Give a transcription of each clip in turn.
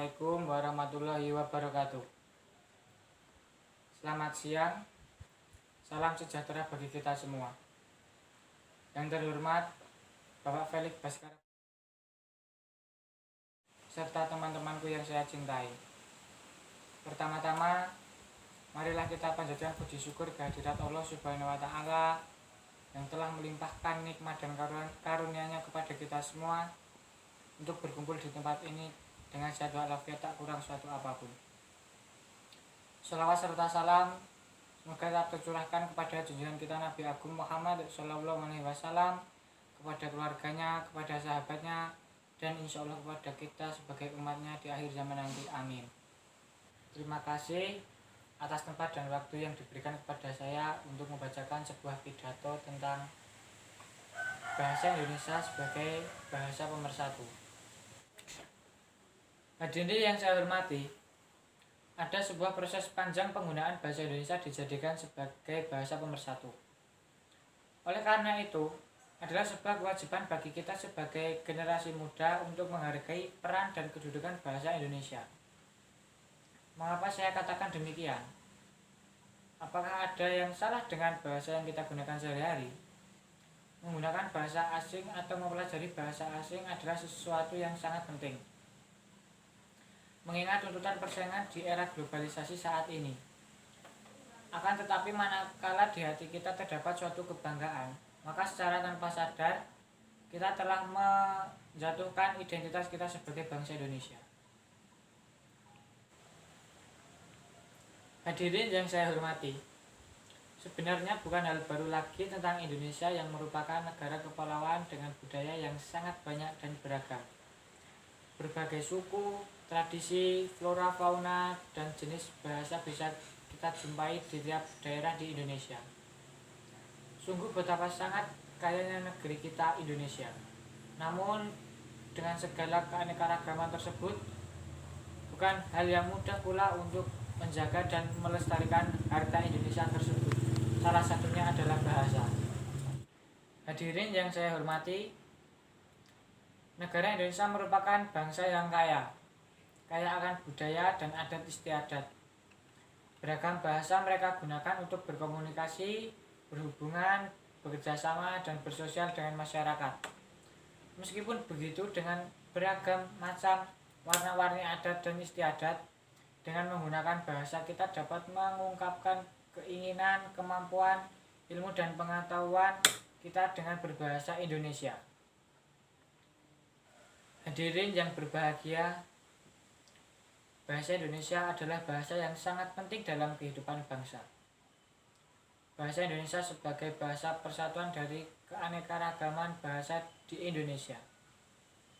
Assalamualaikum warahmatullahi wabarakatuh. Selamat siang, salam sejahtera bagi kita semua. Yang terhormat Bapak Felix Baskara serta teman-temanku yang saya cintai. Pertama-tama, marilah kita panjatkan puji syukur kehadirat Allah Subhanahu wa Ta'ala yang telah melimpahkan nikmat dan karunia-Nya kepada kita semua untuk berkumpul di tempat ini dengan sehat walafiat tak kurang suatu apapun. Shalawat serta salam semoga tetap tercurahkan kepada junjungan kita Nabi Agung Muhammad SAW, kepada keluarganya, kepada sahabatnya, dan insya Allah kepada kita sebagai umatnya di akhir zaman nanti. Amin. Terima kasih atas tempat dan waktu yang diberikan kepada saya untuk membacakan sebuah pidato tentang bahasa Indonesia sebagai bahasa pemersatu. Hadirin yang saya hormati, ada sebuah proses panjang penggunaan bahasa Indonesia dijadikan sebagai bahasa pemersatu. Oleh karena itu, adalah sebuah kewajiban bagi kita sebagai generasi muda untuk menghargai peran dan kedudukan bahasa Indonesia. Mengapa saya katakan demikian? Apakah ada yang salah dengan bahasa yang kita gunakan sehari-hari? Menggunakan bahasa asing atau mempelajari bahasa asing adalah sesuatu yang sangat penting, mengingat tuntutan persaingan di era globalisasi saat ini. Akan tetapi manakala di hati kita terdapat suatu kebanggaan, maka secara tanpa sadar kita telah menjatuhkan identitas kita sebagai bangsa Indonesia. Hadirin yang saya hormati, sebenarnya bukan hal baru lagi tentang Indonesia yang merupakan negara kepulauan dengan budaya yang sangat banyak dan beragam. Berbagai suku, tradisi, flora, fauna, dan jenis bahasa bisa kita jumpai di tiap daerah di Indonesia. Sungguh betapa sangat kayanya negeri kita Indonesia. Namun dengan segala keanekaragaman tersebut, bukan hal yang mudah pula untuk menjaga dan melestarikan harta Indonesia tersebut. Salah satunya adalah bahasa. Hadirin yang saya hormati, negara Indonesia merupakan bangsa yang kaya akan budaya dan adat istiadat. Beragam bahasa mereka gunakan untuk berkomunikasi, berhubungan, bekerja sama, dan bersosial dengan masyarakat. Meskipun begitu, dengan beragam macam warna-warni adat dan istiadat, dengan menggunakan bahasa kita dapat mengungkapkan keinginan, kemampuan, ilmu, dan pengetahuan kita dengan berbahasa Indonesia. Hadirin yang berbahagia, bahasa Indonesia adalah bahasa yang sangat penting dalam kehidupan bangsa. Bahasa Indonesia sebagai bahasa persatuan dari keanekaragaman bahasa di Indonesia.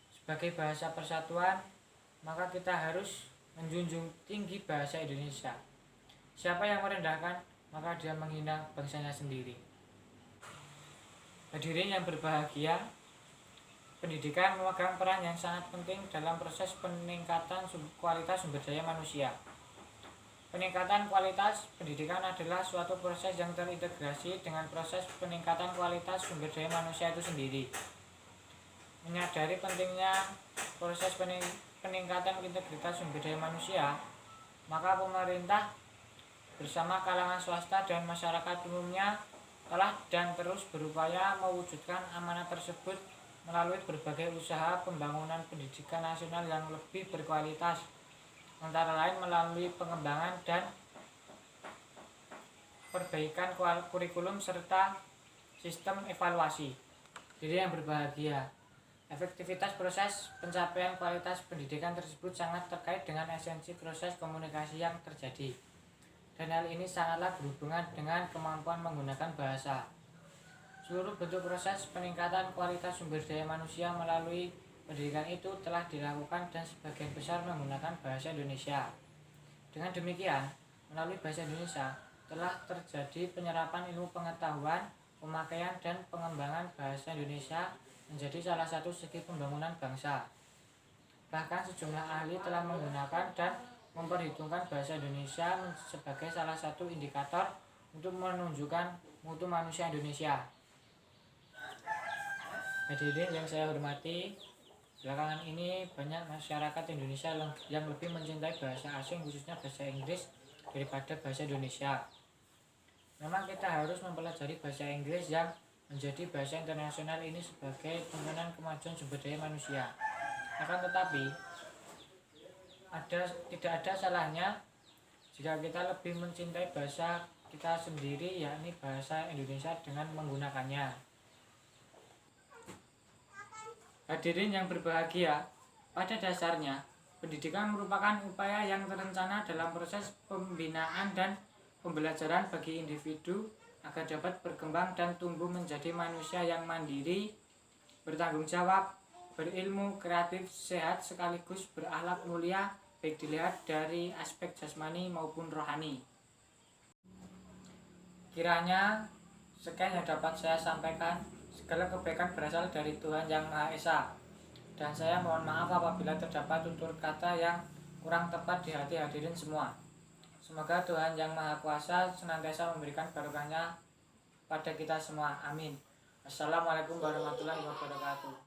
Sebagai bahasa persatuan, maka kita harus menjunjung tinggi bahasa Indonesia. Siapa yang merendahkan, maka dia menghina bangsanya sendiri. Hadirin yang berbahagia, pendidikan memegang peran yang sangat penting dalam proses peningkatan kualitas sumber daya manusia. Peningkatan kualitas pendidikan adalah suatu proses yang terintegrasi dengan proses peningkatan kualitas sumber daya manusia itu sendiri. Menyadari pentingnya proses peningkatan integritas sumber daya manusia, maka pemerintah bersama kalangan swasta dan masyarakat umumnya telah dan terus berupaya mewujudkan amanat tersebut melalui berbagai usaha pembangunan pendidikan nasional yang lebih berkualitas, antara lain melalui pengembangan dan perbaikan kurikulum serta sistem evaluasi. Jadi yang berbahagia, efektivitas proses pencapaian kualitas pendidikan tersebut sangat terkait dengan esensi proses komunikasi yang terjadi, dan hal ini sangatlah berhubungan dengan kemampuan menggunakan bahasa. Seluruh bentuk proses peningkatan kualitas sumber daya manusia melalui pendidikan itu telah dilakukan dan sebagian besar menggunakan bahasa Indonesia. Dengan demikian, melalui bahasa Indonesia telah terjadi penyerapan ilmu pengetahuan, pemakaian, dan pengembangan bahasa Indonesia menjadi salah satu segi pembangunan bangsa. Bahkan sejumlah ahli telah menggunakan dan memperhitungkan bahasa Indonesia sebagai salah satu indikator untuk menunjukkan mutu manusia Indonesia. Hadirin yang saya hormati, Belakangan ini banyak masyarakat Indonesia yang lebih mencintai bahasa asing, khususnya bahasa Inggris, daripada bahasa Indonesia. Memang kita harus mempelajari bahasa Inggris yang menjadi bahasa internasional ini sebagai tontonan kemajuan sumber daya manusia. Akan tetapi, tidak ada salahnya jika kita lebih mencintai bahasa kita sendiri, yakni bahasa Indonesia, dengan menggunakannya. Hadirin yang berbahagia, pada dasarnya pendidikan merupakan upaya yang terencana dalam proses pembinaan dan pembelajaran bagi individu agar dapat berkembang dan tumbuh menjadi manusia yang mandiri, bertanggung jawab, berilmu, kreatif, sehat, sekaligus berakhlak mulia, baik dilihat dari aspek jasmani maupun rohani. Kiranya sekian yang dapat saya sampaikan. Segala kebaikan berasal dari Tuhan Yang Maha Esa, dan saya mohon maaf apabila terdapat tutur kata yang kurang tepat di hati hadirin semua. Semoga Tuhan Yang Maha Kuasa senantiasa memberikan barokahnya pada kita semua. Amin. Assalamualaikum warahmatullahi wabarakatuh.